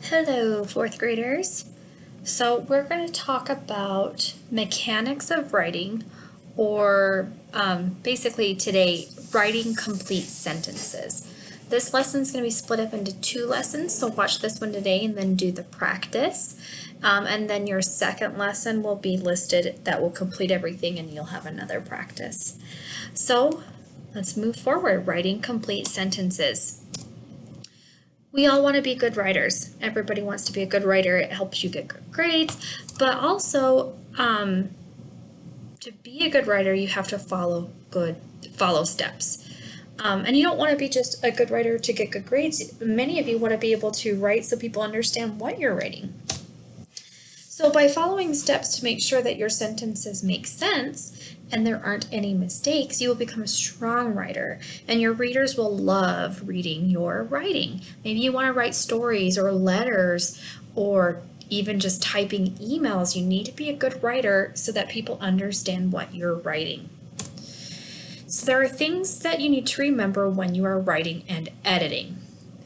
Hello, fourth graders. So we're going to talk about mechanics of writing, or basically today, writing complete sentences. This lesson is going to be split up into two lessons, so watch this one today and then do the practice. And then your second lesson will be listed that will complete everything and you'll have another practice. So let's move forward, writing complete sentences. We all want to be good writers. Everybody wants to be a good writer. It helps you get good grades, but also to be a good writer, you have to follow steps. And you don't want to be just a good writer to get good grades. Many of you want to be able to write so people understand what you're writing. So by following steps to make sure that your sentences make sense and there aren't any mistakes, you will become a strong writer, and your readers will love reading your writing. Maybe you want to write stories or letters or even just typing emails. You need to be a good writer so that people understand what you're writing. So there are things that you need to remember when you are writing and editing.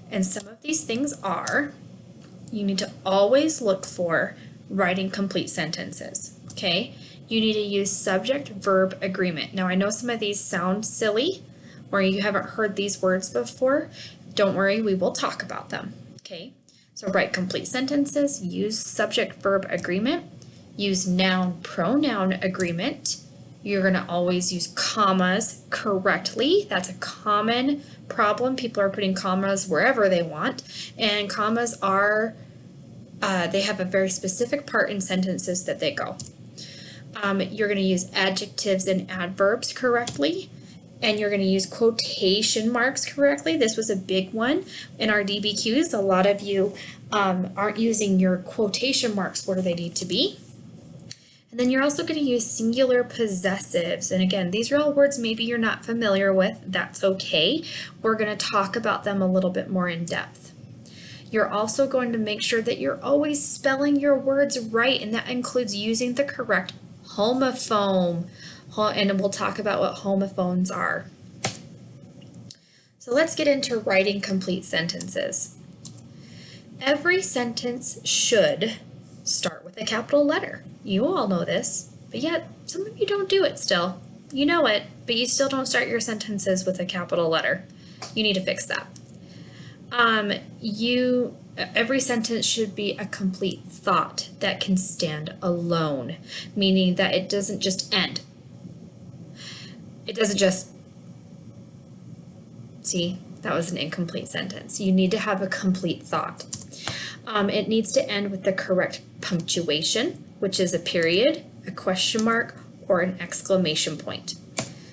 And some of these things are, you need to always look for writing complete sentences, okay? You need to use subject-verb agreement. Now, I know some of these sound silly, or you haven't heard these words before. Don't worry, we will talk about them, okay? So write complete sentences, use subject-verb agreement, use noun-pronoun agreement. You're gonna always use commas correctly. That's a common problem. People are putting commas wherever they want, and commas are they have a very specific part in sentences that they go. You're going to use adjectives and adverbs correctly, and you're going to use quotation marks correctly. This was a big one in our DBQs. A lot of you aren't using your quotation marks where they need to be. And then you're also going to use singular possessives. And again, these are all words maybe you're not familiar with. That's okay. We're going to talk about them a little bit more in depth. You're also going to make sure that you're always spelling your words right, and that includes using the correct homophone. And we'll talk about what homophones are. So let's get into writing complete sentences. Every sentence should start with a capital letter. You all know this, but yet some of you don't do it still. You know it, but you still don't start your sentences with a capital letter. You need to fix that. Every sentence should be a complete thought that can stand alone, meaning that it doesn't just end. It doesn't just, see, that was an incomplete sentence. You need to have a complete thought. It needs to end with the correct punctuation, which is a period, a question mark, or an exclamation point.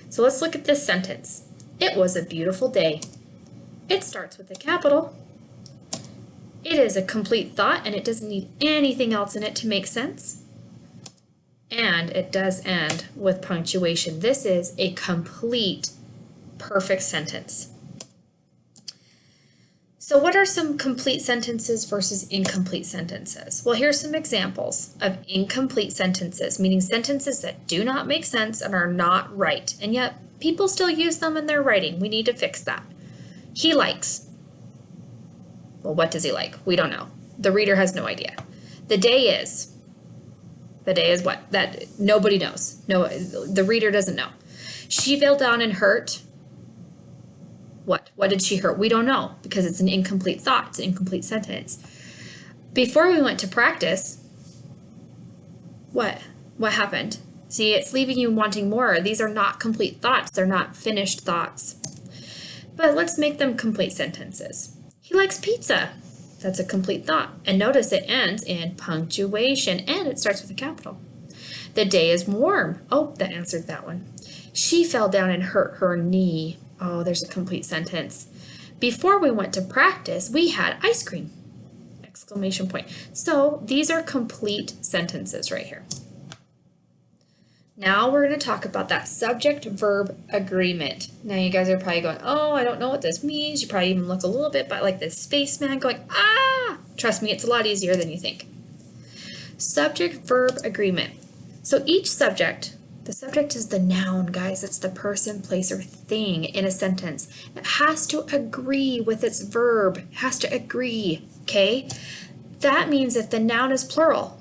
So let's look at this sentence. It was a beautiful day. It starts with a capital. It is a complete thought, and it doesn't need anything else in it to make sense. And it does end with punctuation. This is a complete, perfect sentence. So what are some complete sentences versus incomplete sentences? Well, here's some examples of incomplete sentences, meaning sentences that do not make sense and are not right, and yet people still use them in their writing. We need to fix that. He likes. Well, what does he like? We don't know. The reader has no idea. The day is. The day is what? That nobody knows. No, the reader doesn't know. She fell down and hurt. What? What did she hurt? We don't know because it's an incomplete thought. It's an incomplete sentence. Before we went to practice, what? What happened? See, it's leaving you wanting more. These are not complete thoughts. They're not finished thoughts. But let's make them complete sentences. He likes pizza. That's a complete thought. And notice it ends in punctuation, and it starts with a capital. The day is warm. Oh, that answered that one. She fell down and hurt her knee. Oh, there's a complete sentence. Before we went to practice, we had ice cream. Exclamation point. So these are complete sentences right here. Now we're going to talk about that subject-verb agreement. Now you guys are probably going, oh, I don't know what this means. You probably even look a little bit like this spaceman going, ah! Trust me, it's a lot easier than you think. Subject-verb agreement. So each subject, the subject is the noun, guys. It's the person, place, or thing in a sentence. It has to agree with its verb. It has to agree, okay? That means if the noun is plural,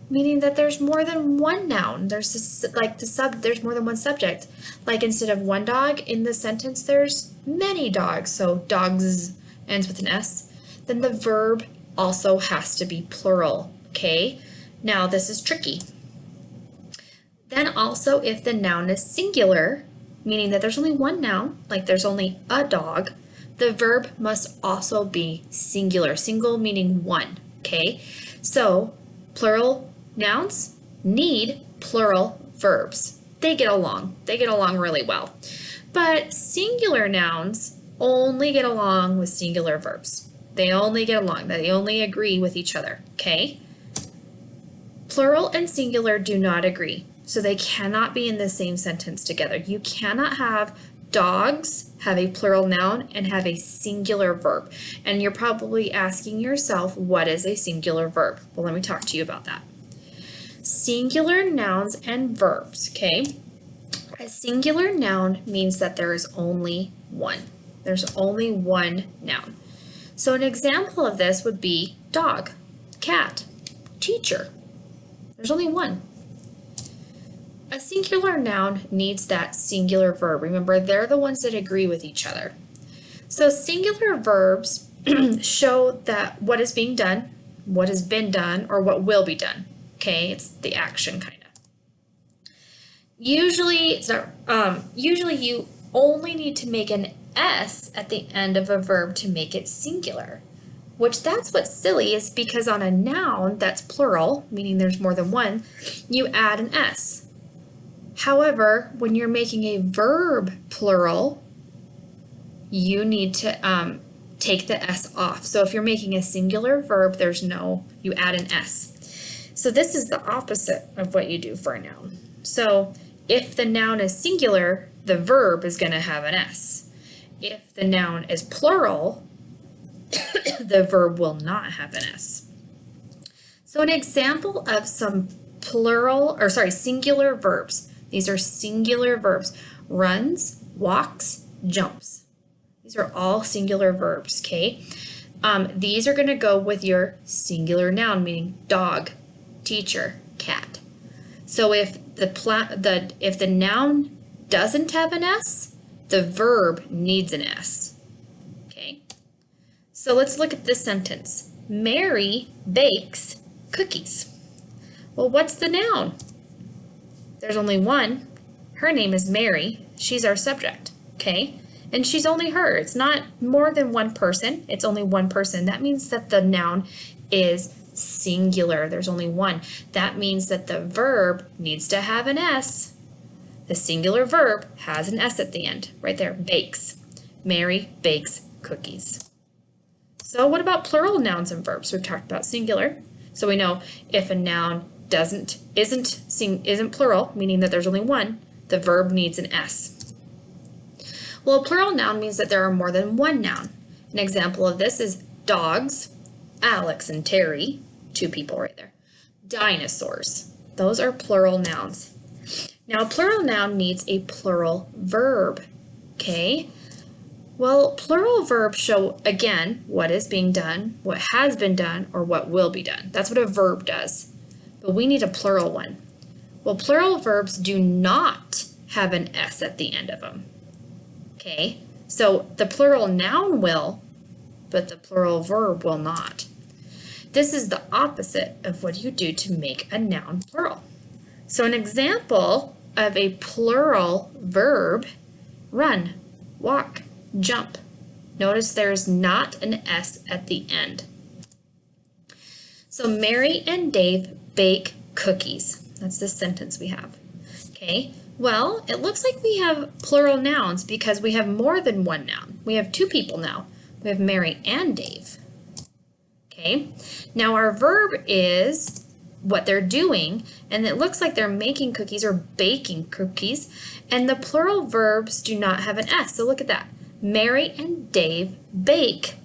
meaning that there's more than one noun. There's there's more than one subject. Like instead of one dog in the sentence, there's many dogs. So dogs ends with an S. Then the verb also has to be plural. Okay. Now this is tricky. Then also if the noun is singular, meaning that there's only one noun, like there's only a dog, the verb must also be singular. Single meaning one. Okay. So plural nouns need plural verbs. They get along. They get along really well. But singular nouns only get along with singular verbs. They only get along. They only agree with each other. Okay? Plural and singular do not agree. So they cannot be in the same sentence together. You cannot have dogs have a plural noun and have a singular verb. And you're probably asking yourself, what is a singular verb? Well, let me talk to you about that. Singular nouns and verbs, okay? A singular noun means that there is only one. There's only one noun. So an example of this would be dog, cat, teacher. There's only one. A singular noun needs that singular verb. Remember, they're the ones that agree with each other. So singular verbs show that what is being done, what has been done, or what will be done. Okay, it's the action kind of. Usually, it's not. Usually, you only need to make an S at the end of a verb to make it singular. Which that's what's silly is because on a noun that's plural, meaning there's more than one, you add an S. However, when you're making a verb plural, you need to take the S off. So if you're making a singular verb, you add an S. So this is the opposite of what you do for a noun. So if the noun is singular, the verb is going to have an S. If the noun is plural, the verb will not have an S. So an example of some singular verbs. These are singular verbs. Runs, walks, jumps. These are all singular verbs, okay? These are going to go with your singular noun, meaning dog, teacher, cat. So if the noun doesn't have an S, the verb needs an S. Okay? So let's look at this sentence. Mary bakes cookies. Well, what's the noun? There's only one. Her name is Mary. She's our subject. Okay? And she's only her. It's not more than one person. It's only one person. That means that the noun is singular. There's only one. That means that the verb needs to have an S. The singular verb has an S at the end, right there, bakes. Mary bakes cookies. So what about plural nouns and verbs? We've talked about singular. So we know if a noun isn't plural, meaning that there's only one, the verb needs an S. Well, a plural noun means that there are more than one noun. An example of this is dogs, Alex and Terry, two people right there. Dinosaurs. Those are plural nouns. Now, a plural noun needs a plural verb. Okay? Well, plural verbs show, again, what is being done, what has been done, or what will be done. That's what a verb does. But we need a plural one. Well, plural verbs do not have an S at the end of them. Okay? So the plural noun will, but the plural verb will not. This is the opposite of what you do to make a noun plural. So an example of a plural verb, run, walk, jump. Notice there's not an S at the end. So Mary and Dave bake cookies. That's the sentence we have. Okay, well, it looks like we have plural nouns because we have more than one noun. We have two people now. We have Mary and Dave. Okay, now our verb is what they're doing, and it looks like they're making cookies or baking cookies, and the plural verbs do not have an S. So look at that. Mary and Dave bake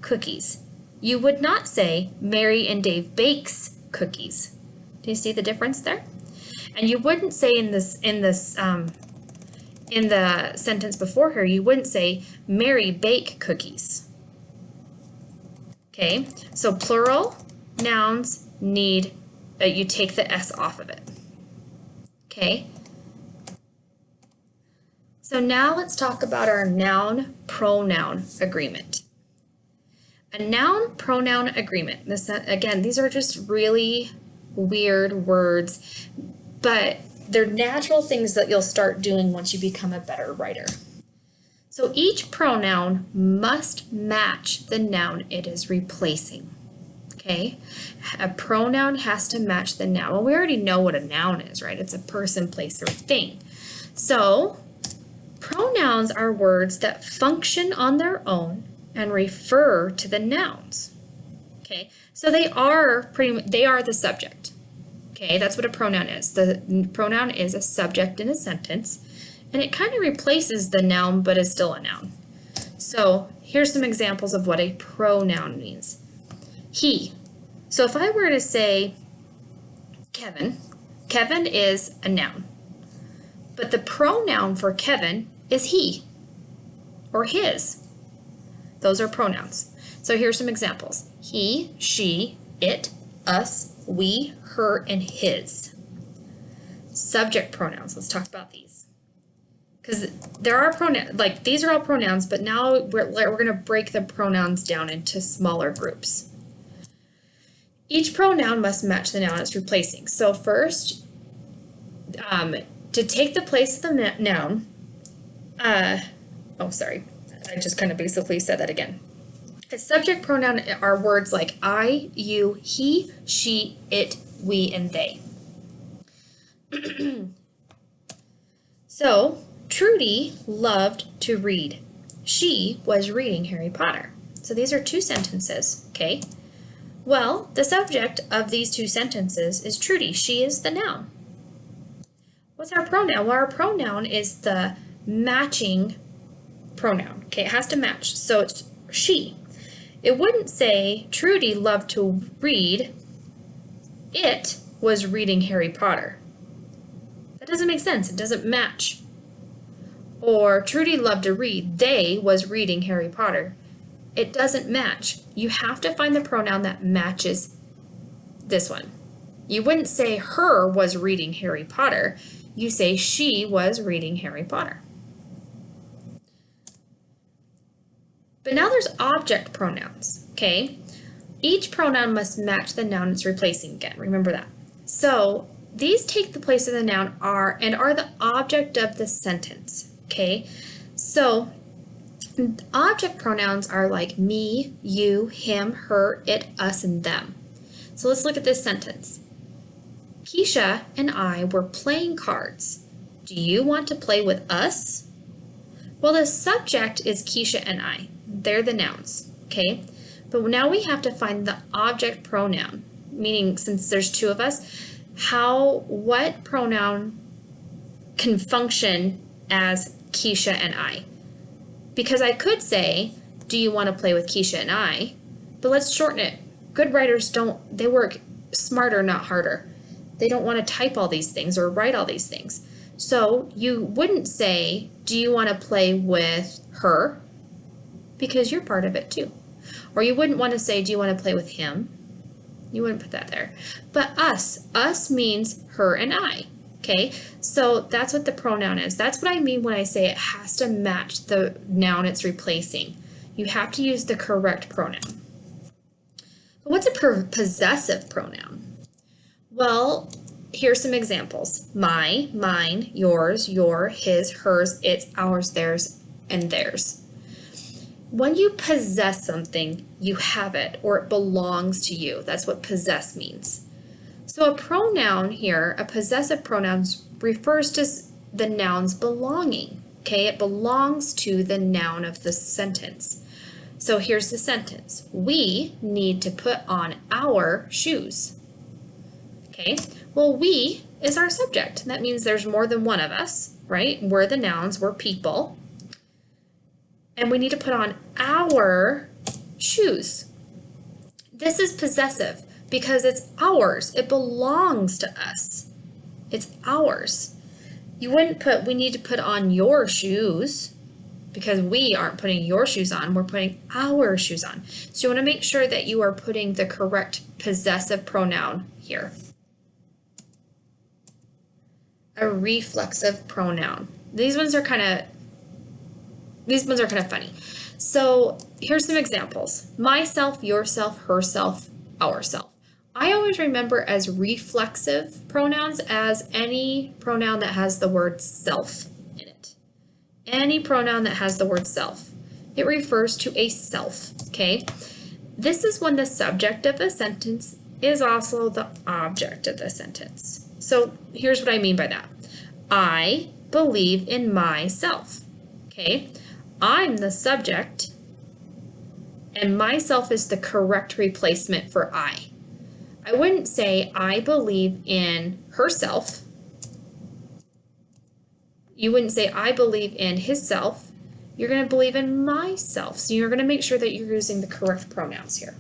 cookies. You would not say Mary and Dave bakes cookies. Do you see the difference there? And you wouldn't say in the sentence before her, you wouldn't say Mary bake cookies. Okay, so plural nouns need, you take the S off of it. Okay? So now let's talk about our noun-pronoun agreement. A noun-pronoun agreement. This, again, these are just really weird words, but they're natural things that you'll start doing once you become a better writer. So each pronoun must match the noun it is replacing. Okay? A pronoun has to match the noun. Well, we already know what a noun is, right? It's a person, place, or thing. So pronouns are words that function on their own and refer to the nouns. Okay? So they are the subject. Okay? That's what a pronoun is. The pronoun is a subject in a sentence, and it kind of replaces the noun but is still a noun. So here's some examples of what a pronoun means. He. So if I were to say Kevin, Kevin is a noun. But the pronoun for Kevin is he or his. Those are pronouns. So here's some examples. He, she, it, us, we, her, and his. Subject pronouns. Let's talk about these. Because there are pronouns, like these are all pronouns, but now we're going to break the pronouns down into smaller groups. Each pronoun must match the noun it's replacing. So first, to take the place of the noun, sorry, I just kind of basically said that again. A subject pronoun are words like I, you, he, she, it, we, and they. So, Trudy loved to read. She was reading Harry Potter. So these are two sentences, okay? Well, the subject of these two sentences is Trudy. She is the noun. What's our pronoun? Well, our pronoun is the matching pronoun. Okay, it has to match. So it's she. It wouldn't say Trudy loved to read. It was reading Harry Potter. That doesn't make sense. It doesn't match. Or Trudy loved to read. They was reading Harry Potter. It doesn't match. You have to find the pronoun that matches this one. You wouldn't say her was reading Harry Potter. You say she was reading Harry Potter. But now there's object pronouns, okay? Each pronoun must match the noun it's replacing again. Remember that. So these take the place of the noun are the object of the sentence, okay? So object pronouns are like me, you, him, her, it, us, and them. So let's look at this sentence. Keisha and I were playing cards. Do you want to play with us? Well, the subject is Keisha and I. They're the nouns, okay? But now we have to find the object pronoun, meaning since there's two of us, what pronoun can function as Keisha and I? Because I could say, do you want to play with Keisha and I? But let's shorten it. Good writers they work smarter, not harder. They don't want to type all these things or write all these things. So you wouldn't say, do you want to play with her? Because you're part of it too. Or you wouldn't want to say, do you want to play with him? You wouldn't put that there. But us. Us means her and I. Okay, so that's what the pronoun is. That's what I mean when I say it has to match the noun it's replacing. You have to use the correct pronoun. But what's a possessive pronoun? Well, here's some examples. My, mine, yours, your, his, hers, its, ours, theirs, and theirs. When you possess something, you have it or it belongs to you. That's what possess means. So a pronoun here, a possessive pronoun, refers to the noun's belonging. Okay, it belongs to the noun of the sentence. So here's the sentence. We need to put on our shoes. Okay, well, we is our subject. That means there's more than one of us, right? We're the nouns, we're people. And we need to put on our shoes. This is possessive because it's ours. It belongs to us. It's ours. You wouldn't put, we need to put on your shoes. because we aren't putting your shoes on, we're putting our shoes on. So you want to make sure that you are putting the correct possessive pronoun here. A reflexive pronoun. These ones are kind of funny. So here's some examples. Myself, yourself, herself, ourself. I always remember as reflexive pronouns as any pronoun that has the word self in it. Any pronoun that has the word self. It refers to a self, okay? This is when the subject of the sentence is also the object of the sentence. So here's what I mean by that. I believe in myself, okay? I'm the subject, and myself is the correct replacement for I. I wouldn't say I believe in herself. You wouldn't say I believe in himself. You're going to believe in myself. So you're going to make sure that you're using the correct pronouns here.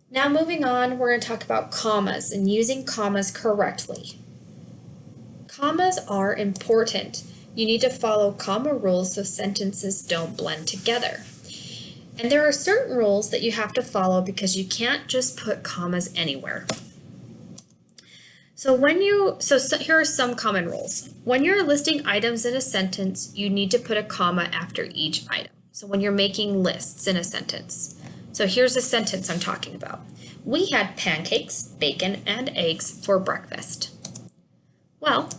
Now moving on, we're going to talk about commas and using commas correctly. Commas are important. You need to follow comma rules so sentences don't blend together. And there are certain rules that you have to follow because you can't just put commas anywhere. So here are some common rules. When you're listing items in a sentence, you need to put a comma after each item. So when you're making lists in a sentence. So here's a sentence I'm talking about. We had pancakes, bacon, and eggs for breakfast. Well,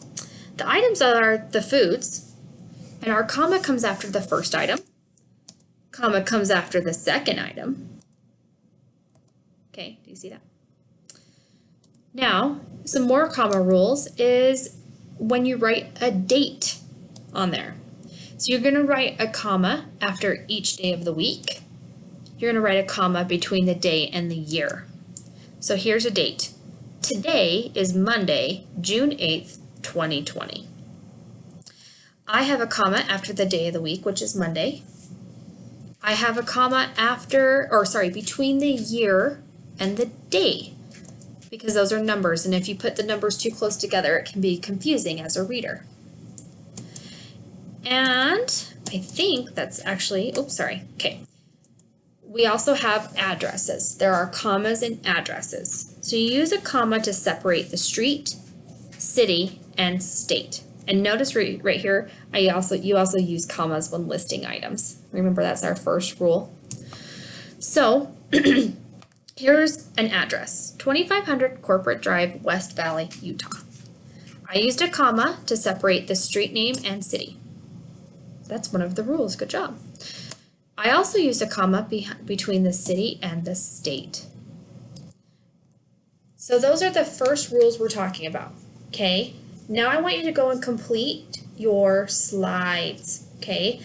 the items are the foods, and our comma comes after the first item. Comma comes after the second item. Okay, do you see that? Now, some more comma rules is when you write a date on there. So you're going to write a comma after each day of the week. You're going to write a comma between the day and the year. So here's a date. Today is Monday, June 8th, 2020. I have a comma after the day of the week, which is Monday. I have a comma between the year and the day, because those are numbers, and if you put the numbers too close together, it can be confusing as a reader. And I think that's actually, okay. We also have addresses. There are commas in addresses. So you use a comma to separate the street, city, and state. And notice right here, you also use commas when listing items. Remember, that's our first rule. So here's an address, 2500 Corporate Drive, West Valley, Utah. I used a comma to separate the street name and city. That's one of the rules. Good job. I also used a comma between the city and the state. So those are the first rules we're talking about, okay? Now I want you to go and complete your slides, okay?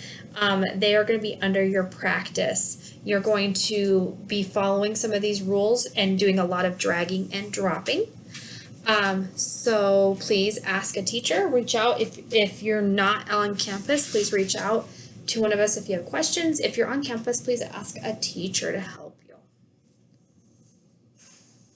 They are going to be under your practice. You're going to be following some of these rules and doing a lot of dragging and dropping. So please ask a teacher. Reach out if you're not on campus, please reach out to one of us if you have questions. If you're on campus, please ask a teacher to help